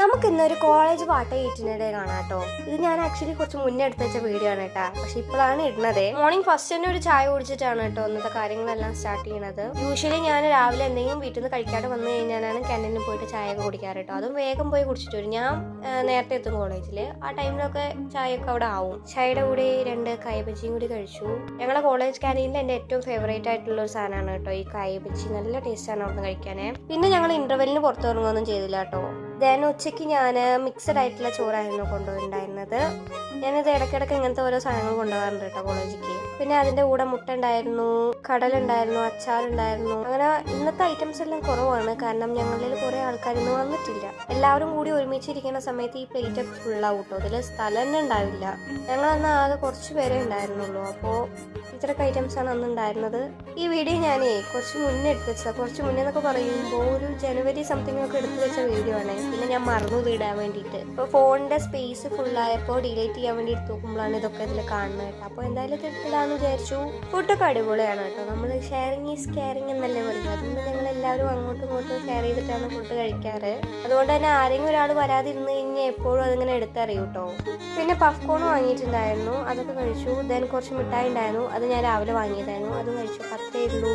നമുക്ക് ഇന്നൊരു കോളേജ് പാട്ട് കേട്ടിനിടെ കാണാം കേട്ടോ. ഇത് ഞാൻ ആക്ച്വലി കുറച്ച് മുന്നേ എടുത്ത് വെച്ച വീഡിയോ ആണ് കേട്ടോ. പക്ഷെ ഇപ്പോഴാണ് ഇടുന്നത്. മോർണിംഗ് ഫസ്റ്റ് തന്നെ ഒരു ചായ കുടിച്ചിട്ടാണ് കേട്ടോ ഇന്നത്തെ കാര്യങ്ങളെല്ലാം സ്റ്റാർട്ട് ചെയ്യണത്. യൂഷ്വലി ഞാൻ രാവിലെ എന്തെങ്കിലും വീട്ടിൽ നിന്ന് കഴിക്കാതെ വന്നു കഴിഞ്ഞാലാണ് ക്യാൻറ്റീനിൽ പോയിട്ട് ചായ ഒക്കെ കുടിക്കാറ് കേട്ടോ. അതും വേഗം പോയി കുടിച്ചിട്ട് വരും. ഞാൻ നേരത്തെ എത്തും കോളേജിൽ. ആ ടൈമിലൊക്കെ ചായയൊക്കെ അവിടെ ആവും. ചായയുടെ കൂടെ 2 കായ ബജിയും കൂടി കഴിച്ചു. ഞങ്ങളുടെ കോളേജ് ക്യാൻറ്റീനിൽ എൻ്റെ ഏറ്റവും ഫേവറേറ്റ് ആയിട്ടുള്ള ഒരു സാധനമാണ് കേട്ടോ ഈ കായ ബജി. നല്ല ടേസ്റ്റാണ് അവിടെ നിന്ന് കഴിക്കാനേ. പിന്നെ ഞങ്ങൾ ഇന്റർവെല്ലിന് പുറത്തിറങ്ങുകയൊന്നും ചെയ്തില്ല കേട്ടോ. ഉച്ചയ്ക്ക് ഞാൻ മിക്സഡ് ആയിട്ടുള്ള ചോറായിരുന്നു കൊണ്ടുപോയിട്ടുണ്ടായിരുന്നത്. ഞാനിത് ഇടയ്ക്കിടയ്ക്ക് ഇങ്ങനത്തെ ഓരോ സാധനങ്ങൾ കൊണ്ടുപോകാറുണ്ട് കേട്ടോ കോളേജിലേക്ക്. പിന്നെ അതിൻ്റെ കൂടെ മുട്ട ഉണ്ടായിരുന്നു, കടലുണ്ടായിരുന്നു, അച്ചാറുണ്ടായിരുന്നു. അങ്ങനെ ഇന്നത്തെ ഐറ്റംസ് എല്ലാം കുറവാണ്. കാരണം ഞങ്ങളിൽ കുറേ ആൾക്കാരൊന്നും വന്നിട്ടില്ല. എല്ലാവരും കൂടി ഒരുമിച്ചിരിക്കുന്ന സമയത്ത് ഈ പ്ലേറ്റ് ഒക്കെ ഫുള്ളാവും കേട്ടോ. ഇതിൽ സ്ഥലം തന്നെ ഉണ്ടാവില്ല. ഞങ്ങളന്ന് ആകെ കുറച്ച് പേരേ ഉണ്ടായിരുന്നുള്ളൂ. അപ്പോൾ ഇത്രയൊക്കെ ഐറ്റംസ് ആണ് അന്ന് ഉണ്ടായിരുന്നത്. ഈ വീഡിയോ ഞാനേ കുറച്ച് മുന്നേ എടുത്ത് വെച്ചതാണ്. കുറച്ച് മുന്നേ എന്നൊക്കെ പറയുമ്പോൾ ഒരു ജനുവരി സംതിങ് ഒക്കെ എടുത്ത് വെച്ച വീഡിയോ ആണ്. പിന്നെ ഞാൻ മറന്നു ഇടാൻ വേണ്ടിയിട്ട്. ഇപ്പോൾ ഫോണിൻ്റെ സ്പേസ് ഫുള്ളായപ്പോൾ ഡിലീറ്റ് ചെയ്യാൻ വേണ്ടി എടുത്ത് നോക്കുമ്പോഴാണ് ഇതൊക്കെ ഇതിൽ കാണുന്നത് കേട്ടോ. അപ്പോൾ എന്തായാലും തെറ്റില്ലാന്ന് വിചാരിച്ചു. ഫുഡൊക്കെ അടിപൊളിയാണ് കേട്ടോ. നമ്മൾ ഷെയറിങ് ഈസ് കെയറിങ് എന്നല്ലേ പറയുന്നത്. അതുകൊണ്ട് ഞങ്ങൾ എല്ലാവരും അങ്ങോട്ടും ഇങ്ങോട്ടും ഷെയർ ചെയ്തിട്ടാണ് ഫുഡ് കഴിക്കാറ്. അതുകൊണ്ട് തന്നെ ആരെങ്കിലും ഒരാൾ വരാതിരുന്ന് കഴിഞ്ഞാൽ എപ്പോഴും അതിങ്ങനെ എടുത്തറിയും കേട്ടോ. പിന്നെ പഫ്കോൺ വാങ്ങിയിട്ടുണ്ടായിരുന്നു, അതൊക്കെ കഴിച്ചു. ദെൻ കുറച്ച് മിഠായി ഉണ്ടായിരുന്നു, അത് ഞാൻ രാവിലെ വാങ്ങിയതായിരുന്നു, അതും കഴിച്ചു. 10 ഉള്ളൂ.